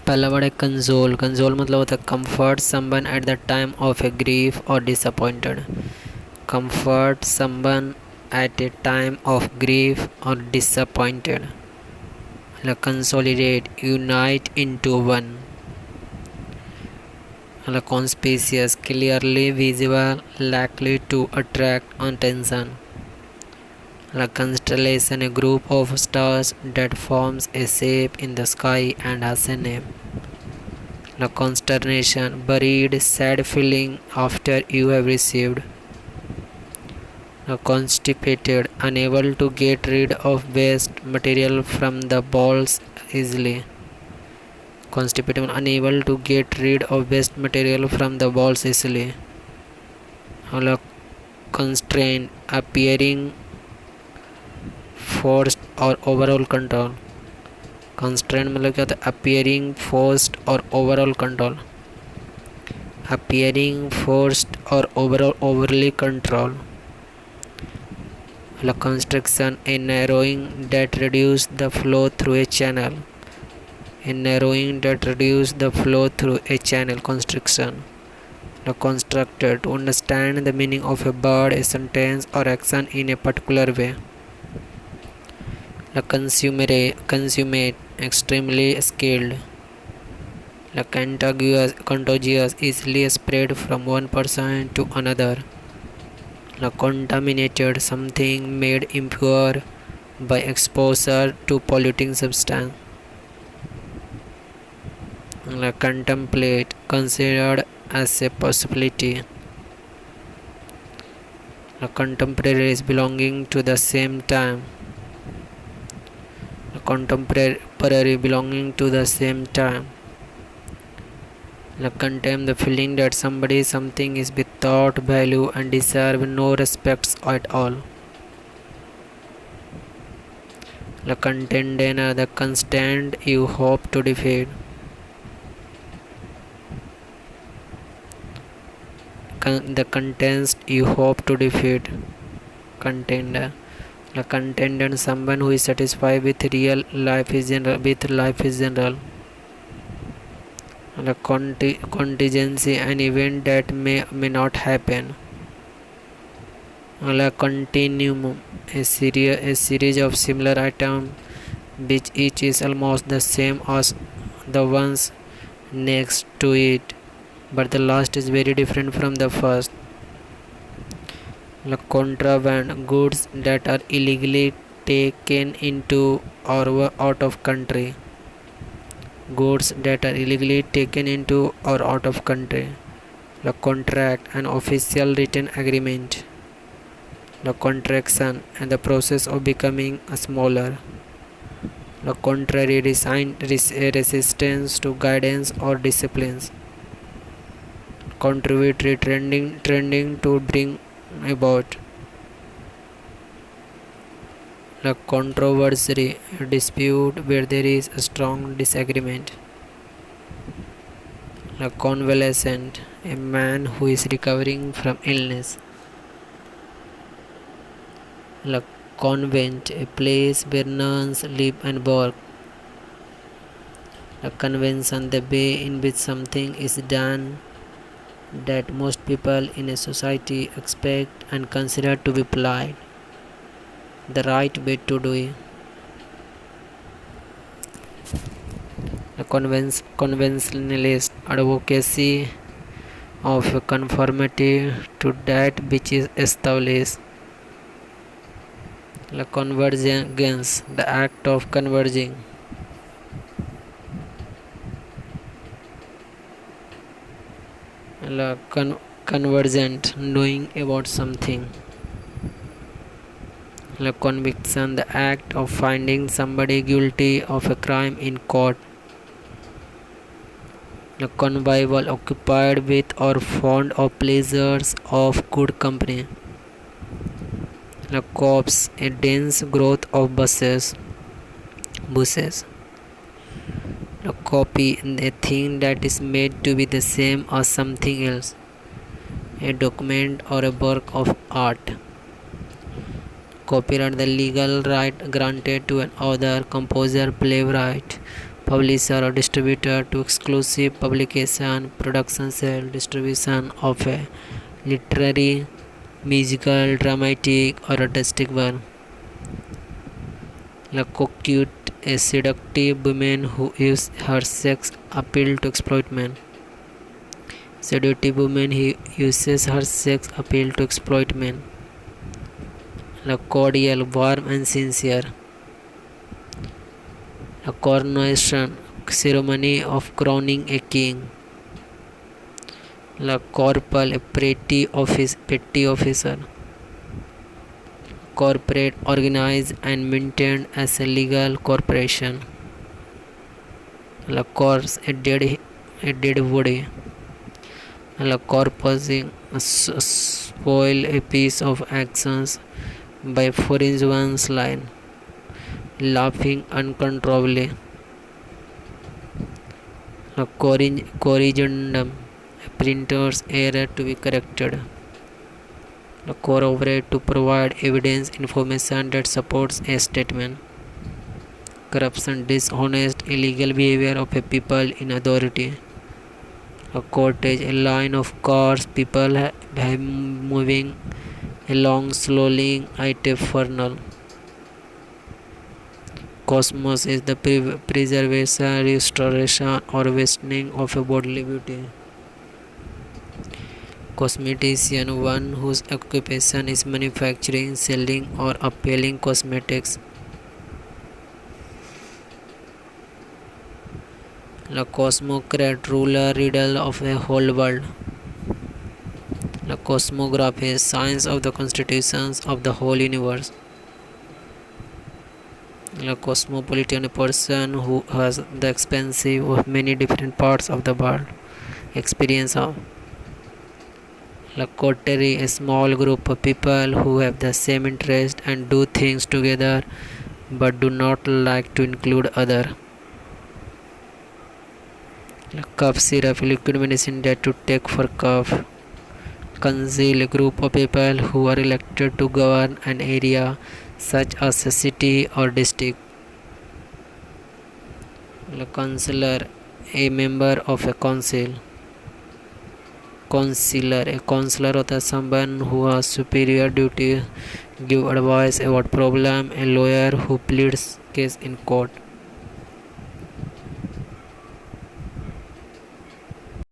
पहला वर्ड है console. Console मतलब होता है comfort someone at the time of a grief और disappointed. Comfort someone at a time of grief और डिसअपॉइंटेड। मतलब कंसोलिडेट, यूनाइट इनटू वन। मतलब conspicuous, clearly visible, likely to attract attention. A constellation, a group of stars that forms a shape in the sky and has a name. A consternation, buried, sad feeling after you have received. A constipated, unable to get rid of waste material from the balls easily. Constipated, unable to get rid of waste material from the balls easily. A constrained, appearing forced और overall control. Constraint मतलब क्या होता है? Appearing, forced और overall control. Appearing, forced और overall, overly control. मतलब construction, A narrowing that reduce the flow through a channel. A narrowing that reduce the flow through a channel, construction. The constructor, to understand the meaning of a word, a sentence or action in a particular way. The consummate, extremely skilled. The contagious, easily spread from one person to another. The contaminated, something made impure by exposure to polluting substance. The contemplate, considered as a possibility. The contemporaries, belonging to the same time. Contemporary, belonging to the same time. Contempt, the feeling that somebody, something is without value and deserve no respects at all. Contender, the constant you hope to defeat. The contest you hope to defeat. Contender. A contender, someone who is satisfied with life is general. A contingency, an event that may not happen. A continuum, a series of similar items which each is almost the same as the ones next to it, but the last is very different from the first. Contraband, goods that are illegally taken into or out of country. Goods that are illegally taken into or out of country. Contract, an official written agreement. Contraction, and the process of becoming smaller. Contrary, resistance to guidance or disciplines. Contributory, trending to bring about. The controversy, a dispute where there is a strong disagreement. The convalescent, a man who is recovering from illness. The convent, a place where nuns live and work. The convention, the way in which something is done that most people in a society expect and consider to be polite, the right way to do it. The conventionalist, advocacy of conformity to that which is established. The convergence, the act of converging. The convergent, knowing about something. The conviction, the act of finding somebody guilty of a crime in court. The convivial, occupied with or fond of pleasures of good company. The copse, a dense growth of bushes. The copy, a thing that is made to be the same as something else. A document or a work of art. Copyright, the legal right granted to an author, composer, playwright, publisher or distributor to exclusive publication, production, sale, distribution of a literary, musical, dramatic, or artistic work. La coquette, a seductive woman who uses her sex appeal to exploit men. Seductive woman who uses her sex appeal to exploit men. La cordial, warm and sincere. A coronation, ceremony of crowning a king. La corporal, a petty officer. Corporate, organized and maintained as a legal corporation. La corpse, a dead body. La corpusing, spoil a piece of actions by forging one's line, laughing uncontrollably. A corrigendum, a printer's error to be corrected. A corroborate, to provide evidence, information that supports a statement. Corruption, dishonest, illegal behavior of a people in authority. A cortege, a line of cars, people moving along slowly at a funnel. Cosmos is the preservation, restoration, or wasting of a bodily beauty. Cosmetician, one whose occupation is manufacturing, selling, or appealing cosmetics. La cosmocrat, ruler, riddle of a whole world. La cosmography, science of the constitutions of the whole universe. A cosmopolitan, a person who has the expansive of many different parts of the world experience of. La coterie, a small group of people who have the same interest and do things together but do not like to include other. La cough syrup, liquid medicine that to take for cough. Council, a group of people who are elected to govern an area such as a city or district. A councillor, a member of a council. Counselor, a counselor होता है someone who has superior duty, give advice about problem, a lawyer who pleads case in court.